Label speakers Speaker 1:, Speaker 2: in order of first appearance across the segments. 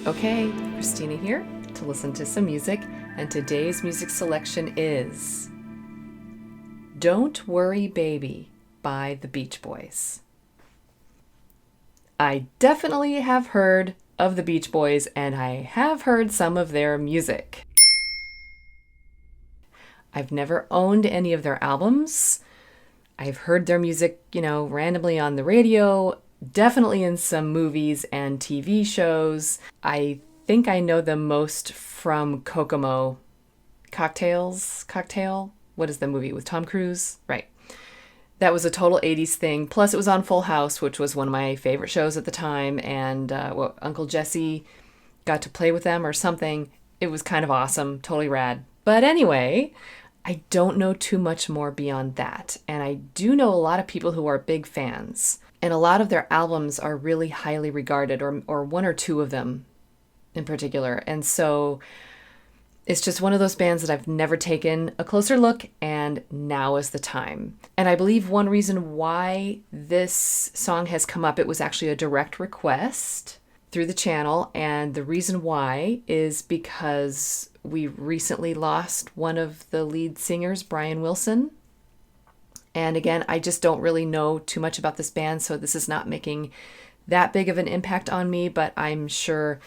Speaker 1: Okay, Christina here to listen to some music, and today's music selection is Don't Worry Baby by the Beach Boys. I definitely have heard of the Beach Boys, and I have heard some of their music. I've never owned any of their albums. I've heard their music, randomly on the radio, definitely in some movies and TV shows. I think I know them most from Kokomo. Cocktail? What is the movie with Tom Cruise? Right. That was a total 80s thing. Plus, it was on Full House, which was one of my favorite shows at the time. And Uncle Jesse got to play with them or something. It was kind of awesome. Totally rad. But anyway, I don't know too much more beyond that. And I do know a lot of people who are big fans. And a lot of their albums are really highly regarded, or one or two of them in particular. And so it's just one of those bands that I've never taken a closer look, and now is the time. And I believe one reason why this song has come up, it was actually a direct request through the channel. And the reason why is because we recently lost one of the lead singers, Brian Wilson. And again, I just don't really know too much about this band, so this is not making that big of an impact on me, but I'm sure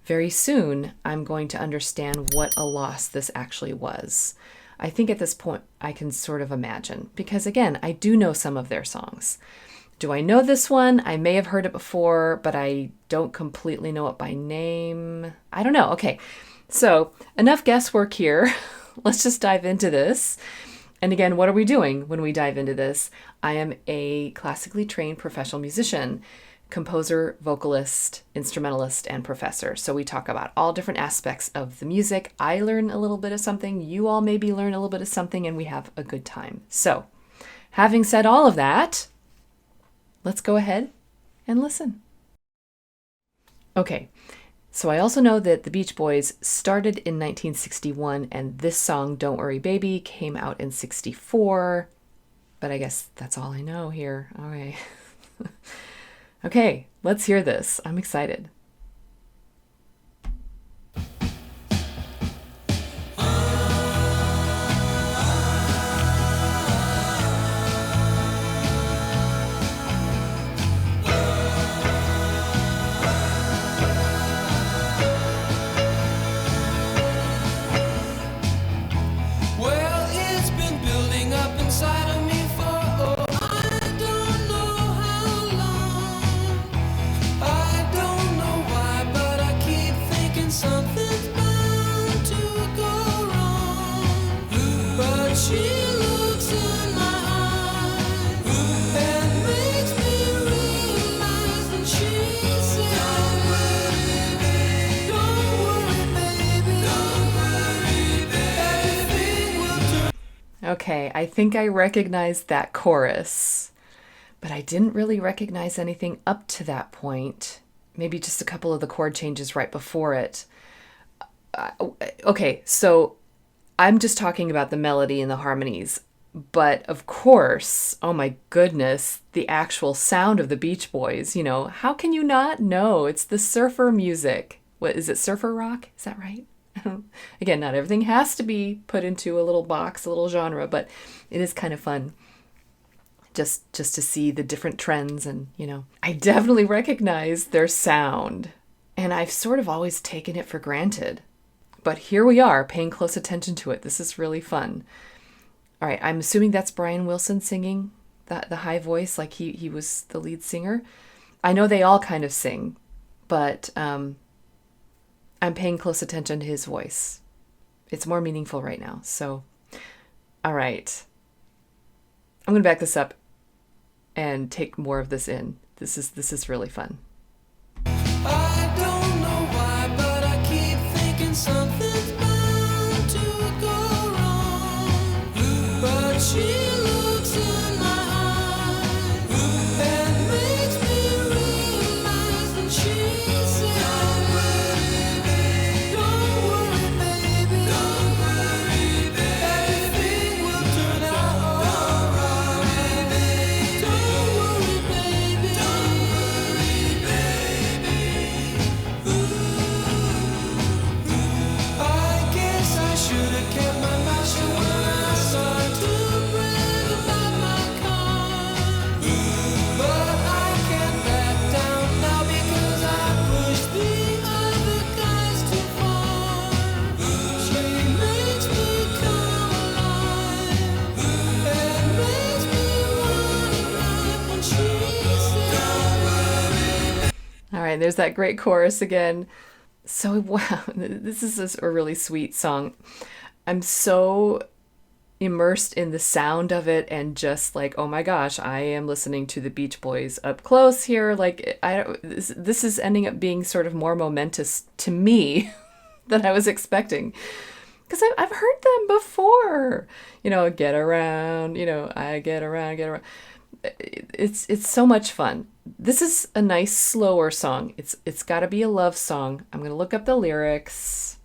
Speaker 1: very soon I'm going to understand what a loss this actually was. I think at this point I can sort of imagine, because again, I do know some of their songs. Do I know this one? I may have heard it before, but I don't completely know it by name. I don't know. Okay, so enough guesswork here. Let's just dive into this. And again, what are we doing when we dive into this? I am a classically trained professional musician, composer, vocalist, instrumentalist, and professor. So we talk about all different aspects of the music. I learn a little bit of something. You all maybe learn a little bit of something, and we have a good time. So having said all of that, let's go ahead and listen. Okay. So I also know that the Beach Boys started in 1961, and this song, Don't Worry Baby, came out in 64. But I guess that's all I know here. All right. Okay, let's hear this. I'm excited. Okay, I think I recognized that chorus, but I didn't really recognize anything up to that point. Maybe just a couple of the chord changes right before it. Okay, so I'm just talking about the melody and the harmonies, but of course, oh my goodness, the actual sound of the Beach Boys, how can you not know? It's the surfer music. What is it, surfer rock? Is that right? Again, not everything has to be put into a little box, a little genre, but it is kind of fun just to see the different trends. And, I definitely recognize their sound, and I've sort of always taken it for granted. But here we are, paying close attention to it. This is really fun. All right, I'm assuming that's Brian Wilson singing the high voice, like he was the lead singer. I know they all kind of sing, but I'm paying close attention to his voice. It's more meaningful right now. So, all right. I'm going to back this up and take more of this in. This is really fun. I don't know why, but I keep thinking something's bound to go wrong. But she looks in my eyes and makes me realize that she said, don't worry, baby. Don't worry, baby. Everything will turn out alright. Don't worry, baby. Don't worry, baby. Ooh. And there's that great chorus again. So, wow, this is a really sweet song. I'm so immersed in the sound of it and just like, oh my gosh, I am listening to the Beach Boys up close here. Like, this is ending up being sort of more momentous to me than I was expecting. Because I've heard them before. Get around, I get around, get around. It's so much fun. This is a nice slower song. It's got to be a love song. I'm going to look up the lyrics.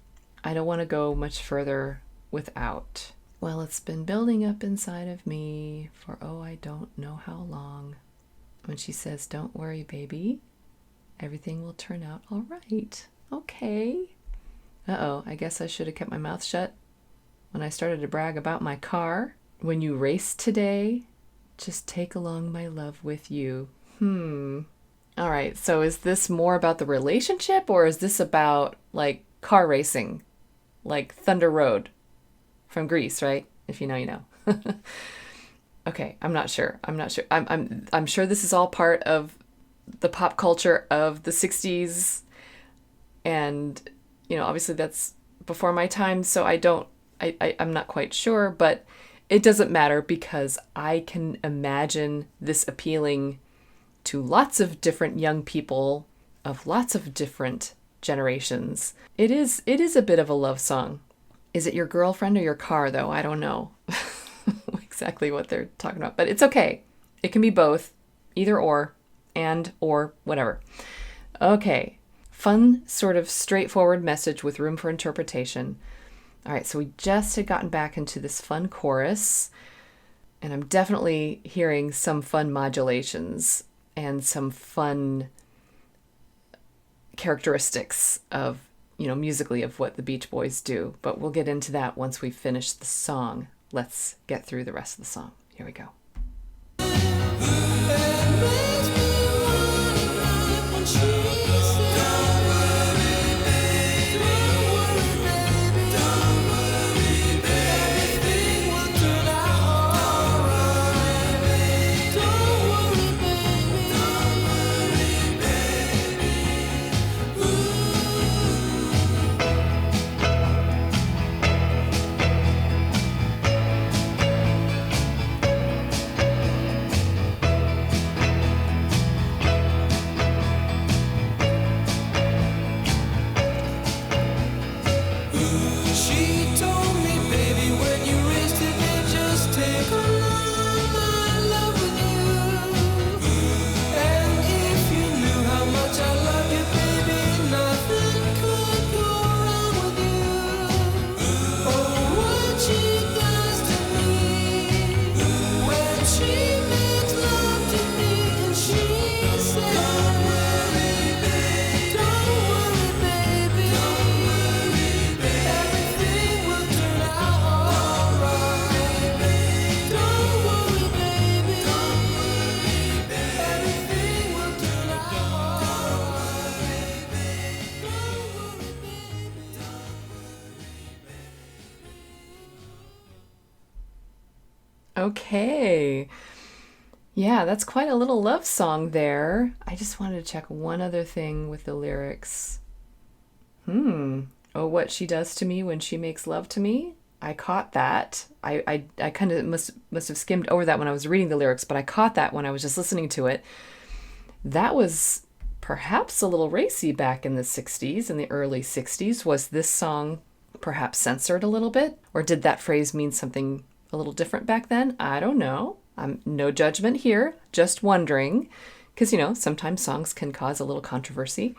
Speaker 1: I don't want to go much further without. Well, it's been building up inside of me for I don't know how long. When she says, "Don't worry, baby. Everything will turn out all right." Okay. Uh-oh, I guess I should have kept my mouth shut when I started to brag about my car. When you race today, just take along my love with you. All right, so is this more about the relationship or is this about like car racing? Like Thunder Road from Greece, right? If you know, you know. Okay, I'm not sure. I'm sure this is all part of the pop culture of the 60s, and obviously that's before my time, so I'm not quite sure, but it doesn't matter because I can imagine this appealing to lots of different young people of lots of different generations. It is a bit of a love song. Is it your girlfriend or your car, though? I don't know exactly what they're talking about, but it's okay. It can be both, either or, and or whatever. Okay, fun, sort of straightforward message with room for interpretation. All right, so we just had gotten back into this fun chorus, and I'm definitely hearing some fun modulations and some fun characteristics of, musically of what the Beach Boys do. But we'll get into that once we finish the song. Let's get through the rest of the song. Here we go. Okay. Yeah, that's quite a little love song there. I just wanted to check one other thing with the lyrics. Oh, what she does to me when she makes love to me? I caught that. I kind of must have skimmed over that when I was reading the lyrics, but I caught that when I was just listening to it. That was perhaps a little racy back in the 60s, in the early 60s. Was this song perhaps censored a little bit? Or did that phrase mean something a little different back then? I don't know. I'm no judgment here, just wondering. Because, sometimes songs can cause a little controversy.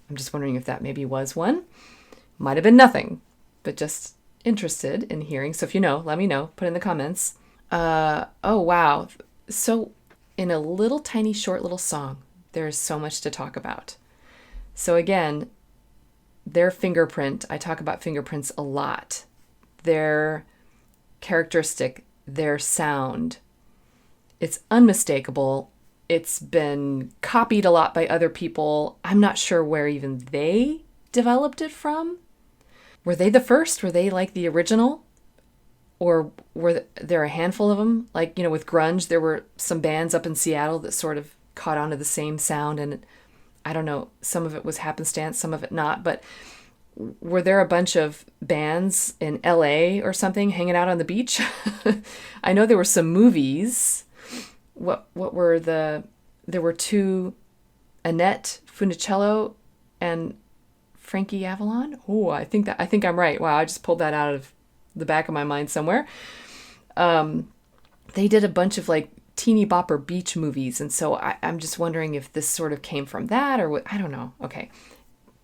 Speaker 1: I'm just wondering if that maybe was one. Might have been nothing, but just interested in hearing. So if you know, let me know. Put in the comments. Oh, wow. So in a little tiny short little song, there's so much to talk about. So again, their fingerprint, I talk about fingerprints a lot. Their characteristic, their sound, it's unmistakable. It's been copied a lot by other people. I'm not sure where even they developed it from. Were they the first? Were they like the original? Or were there a handful of them? Like, with grunge, there were some bands up in Seattle that sort of caught on to the same sound. And I don't know, some of it was happenstance, some of it not, but were there a bunch of bands in LA or something hanging out on the beach? I know there were some movies. What were there were two, Annette Funicello and Frankie Avalon. Oh, I think I'm right. Wow, I just pulled that out of the back of my mind somewhere. They did a bunch of like teeny bopper beach movies, and so I'm just wondering if this sort of came from that or what. I don't know. Okay.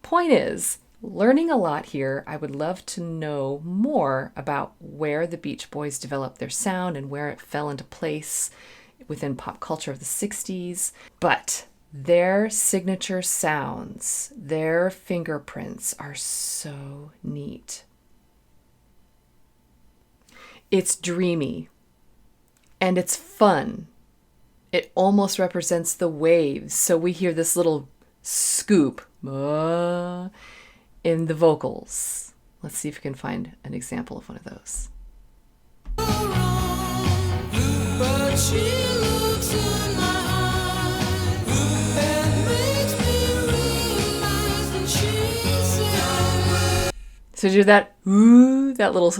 Speaker 1: Point is, learning a lot here. I would love to know more about where the Beach Boys developed their sound and where it fell into place within pop culture of the 60s. But their signature sounds, their fingerprints are so neat. It's dreamy and it's fun. It almost represents the waves. So we hear this little scoop in the vocals. Let's see if we can find an example of one of those. So do that, ooh, that little,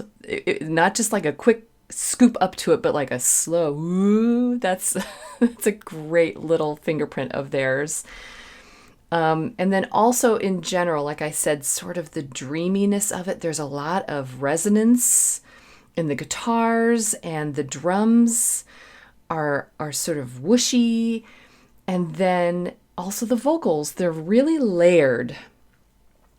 Speaker 1: not just like a quick scoop up to it, but like a slow, ooh, that's a great little fingerprint of theirs. And then also in general, like I said, sort of the dreaminess of it. There's a lot of resonance in the guitars, and the drums are sort of whooshy. And then also the vocals, they're really layered.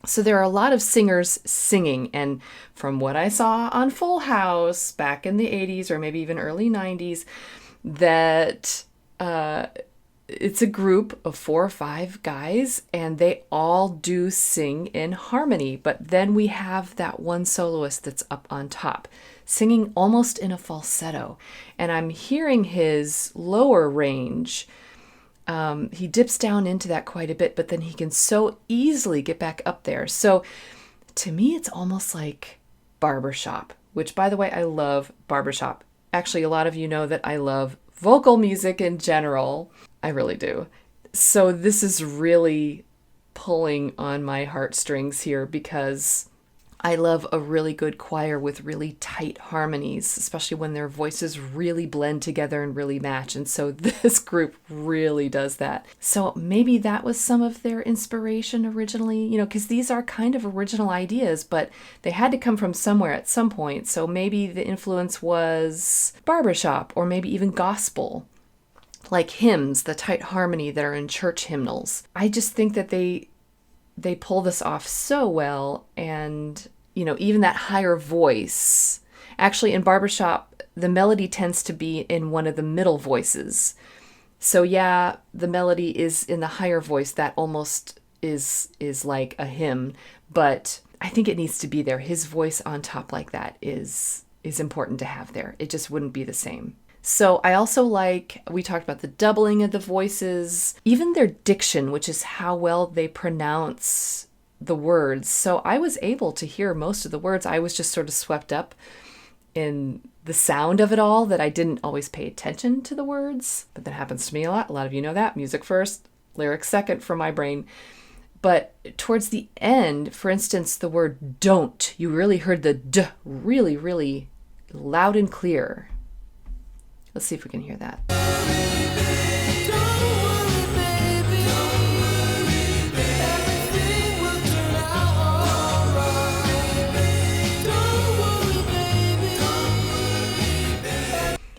Speaker 1: So there are a lot of singers singing, and from what I saw on Full House back in the 80s or maybe even early 90s, that it's a group of 4 or 5 guys, and they all do sing in harmony. But then we have that one soloist that's up on top, singing almost in a falsetto. And I'm hearing his lower range. He dips down into that quite a bit, but then he can so easily get back up there. So to me, it's almost like barbershop, which, by the way, I love barbershop. Actually, a lot of you know that I love vocal music in general. I really do. So this is really pulling on my heartstrings here, because I love a really good choir with really tight harmonies, especially when their voices really blend together and really match. And so this group really does that. So maybe that was some of their inspiration originally, because these are kind of original ideas, but they had to come from somewhere at some point. So maybe the influence was barbershop, or maybe even gospel, like hymns, the tight harmony that are in church hymnals. I just think that they pull this off so well. And, even that higher voice, actually in barbershop, the melody tends to be in one of the middle voices. So yeah, the melody is in the higher voice. That almost is like a hymn, but I think it needs to be there. His voice on top like that is important to have there. It just wouldn't be the same. So I also we talked about the doubling of the voices, even their diction, which is how well they pronounce the words. So I was able to hear most of the words. I was just sort of swept up in the sound of it all, that I didn't always pay attention to the words. But that happens to me a lot. A lot of you know that. Music first, lyrics second for my brain. But towards the end, for instance, the word don't, you really heard the d really, really loud and clear. Let's see if we can hear that.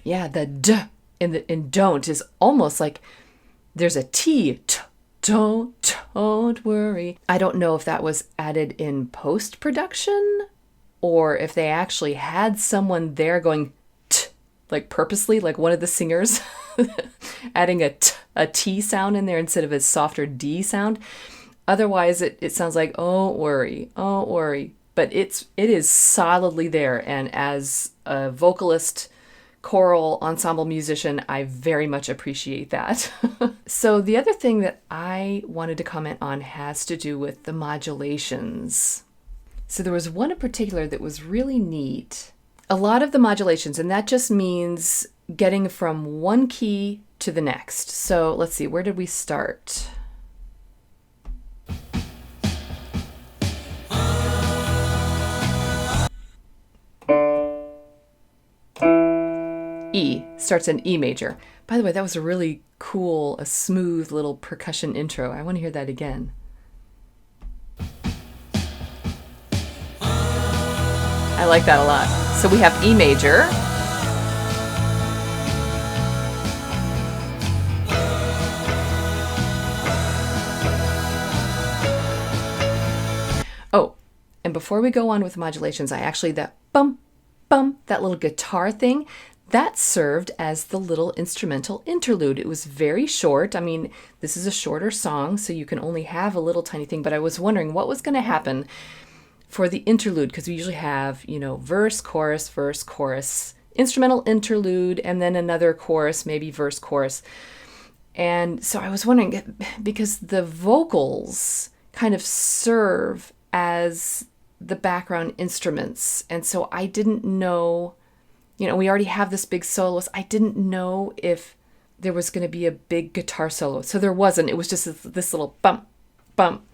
Speaker 1: Yeah, the d in don't is almost like there's a T. Don't worry. I don't know if that was added in post-production, or if they actually had someone there going like purposely, like one of the singers adding a T sound in there instead of a softer D sound. Otherwise, it sounds like, oh worry. But it is solidly there. And as a vocalist, choral, ensemble musician, I very much appreciate that. So the other thing that I wanted to comment on has to do with the modulations. So there was one in particular that was really neat. A lot of the modulations, and that just means getting from one key to the next. So let's see, where did we start? E, starts in E major. By the way, that was a really cool, a smooth little percussion intro. I want to hear that again. I like that a lot. So we have E major. Oh, and before we go on with modulations, I actually, that bum, bum, that little guitar thing, that served as the little instrumental interlude. It was very short. I mean, this is a shorter song, so you can only have a little tiny thing, but I was wondering what was going to happen for the interlude, because we usually have, verse, chorus, instrumental interlude, and then another chorus, maybe verse, chorus. And so I was wondering, because the vocals kind of serve as the background instruments, and so I didn't know, we already have this big soloist. I didn't know if there was going to be a big guitar solo. So there wasn't. It was just this little bump, bump.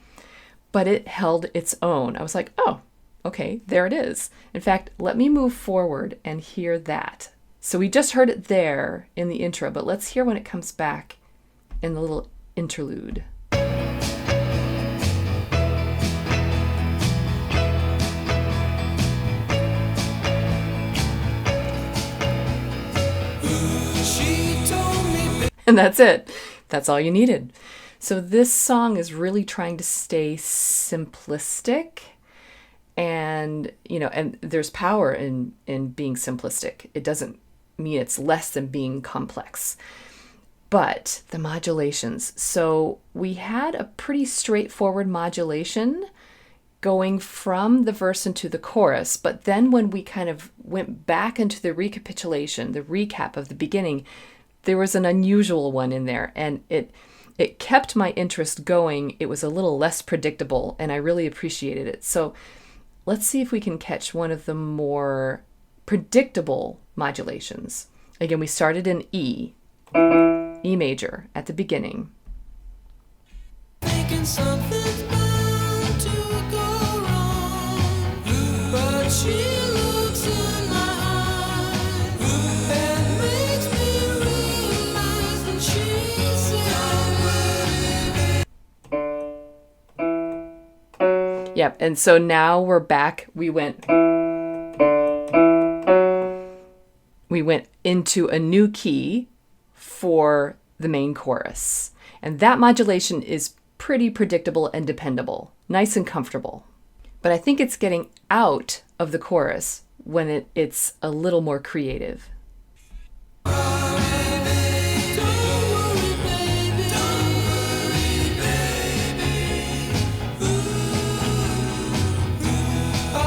Speaker 1: But it held its own. I was like, oh, okay, there it is. In fact, let me move forward and hear that. So we just heard it there in the intro, but let's hear when it comes back in the little interlude. And that's it. That's all you needed. So this song is really trying to stay simplistic, and and there's power in being simplistic. It doesn't mean it's less than being complex. But the modulations. So we had a pretty straightforward modulation going from the verse into the chorus, but then when we kind of went back into the recapitulation, the recap of the beginning, there was an unusual one in there, and it kept my interest going. It was a little less predictable, and I really appreciated it. So let's see if we can catch one of the more predictable modulations. Again, we started in E major at the beginning. Thinking something's bound to go wrong, but she looks in my eyes and makes me realize that she's Yep, and so now we're back. We went into a new key for the main chorus. And that modulation is pretty predictable and dependable, nice and comfortable. But I think it's getting out of the chorus when it's a little more creative.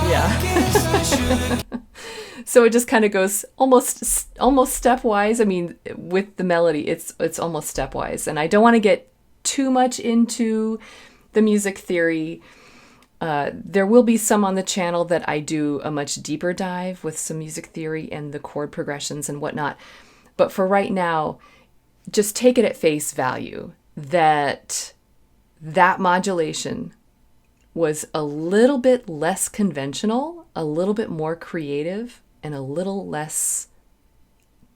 Speaker 1: Yeah. So it just kind of goes almost stepwise. I mean, with the melody, it's almost stepwise. And I don't want to get too much into the music theory. There will be some on the channel that I do a much deeper dive with some music theory and the chord progressions and whatnot. But for right now, just take it at face value that modulation was a little bit less conventional, a little bit more creative, and a little less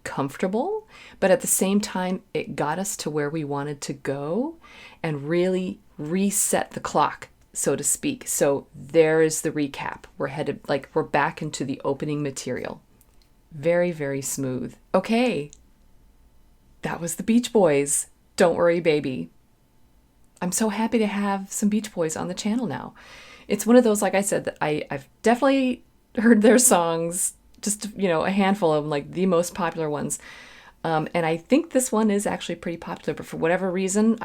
Speaker 1: comfortable. But at the same time, it got us to where we wanted to go and really reset the clock, so to speak. So there is the recap. We're back into the opening material. Very, very smooth. Okay, that was the Beach Boys. Don't Worry, Baby. I'm so happy to have some Beach Boys on the channel now. It's one of those, like I said, that I've definitely heard their songs, just, a handful of them, like the most popular ones. And I think this one is actually pretty popular, but for whatever reason,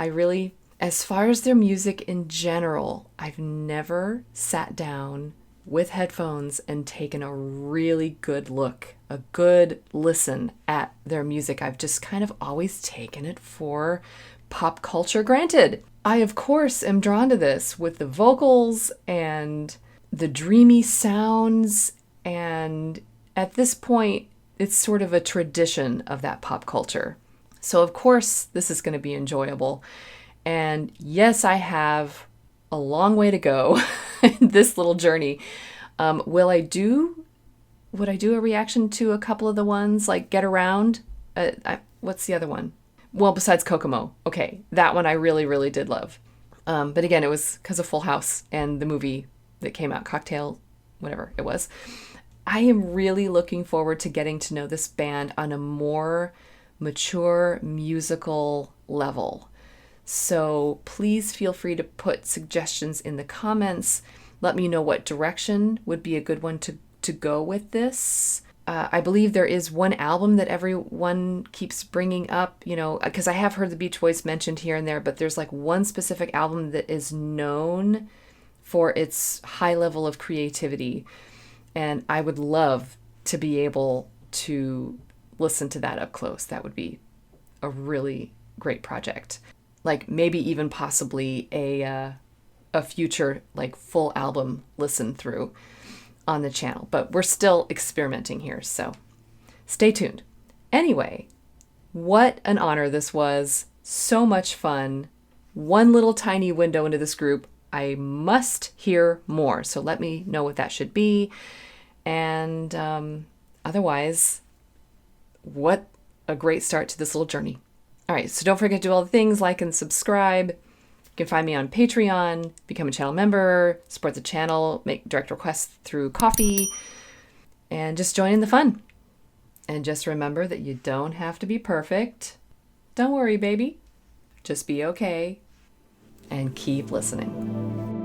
Speaker 1: as far as their music in general, I've never sat down with headphones and taken a really good look, a good listen at their music. I've just kind of always taken it for pop culture granted. I, of course, am drawn to this with the vocals and the dreamy sounds, and at this point, it's sort of a tradition of that pop culture. So, of course, this is going to be enjoyable. And yes, I have a long way to go in this little journey. Will I do would I do a reaction to a couple of the ones like Get Around? What's the other one? Well, besides Kokomo. Okay, that one I really, really did love. But again, it was because of Full House and the movie that came out, Cocktail, whatever it was. I am really looking forward to getting to know this band on a more mature musical level. So please feel free to put suggestions in the comments. Let me know what direction would be a good one to go with this. I believe there is one album that everyone keeps bringing up, because I have heard the Beach Boys mentioned here and there, but there's like one specific album that is known for its high level of creativity. And I would love to be able to listen to that up close. That would be a really great project. Like maybe even possibly a future like full album listen through on the channel, but we're still experimenting here, so stay tuned. Anyway, what an honor this was. So much fun. One little tiny window into this group. I must hear more, so let me know what that should be. And otherwise, what a great start to this little journey. All right, so don't forget to do all the things, like and subscribe. You can find me on Patreon, become a channel member, support the channel, make direct requests through Ko-fi, and just join in the fun. And just remember that you don't have to be perfect. Don't worry, baby. Just be okay and keep listening.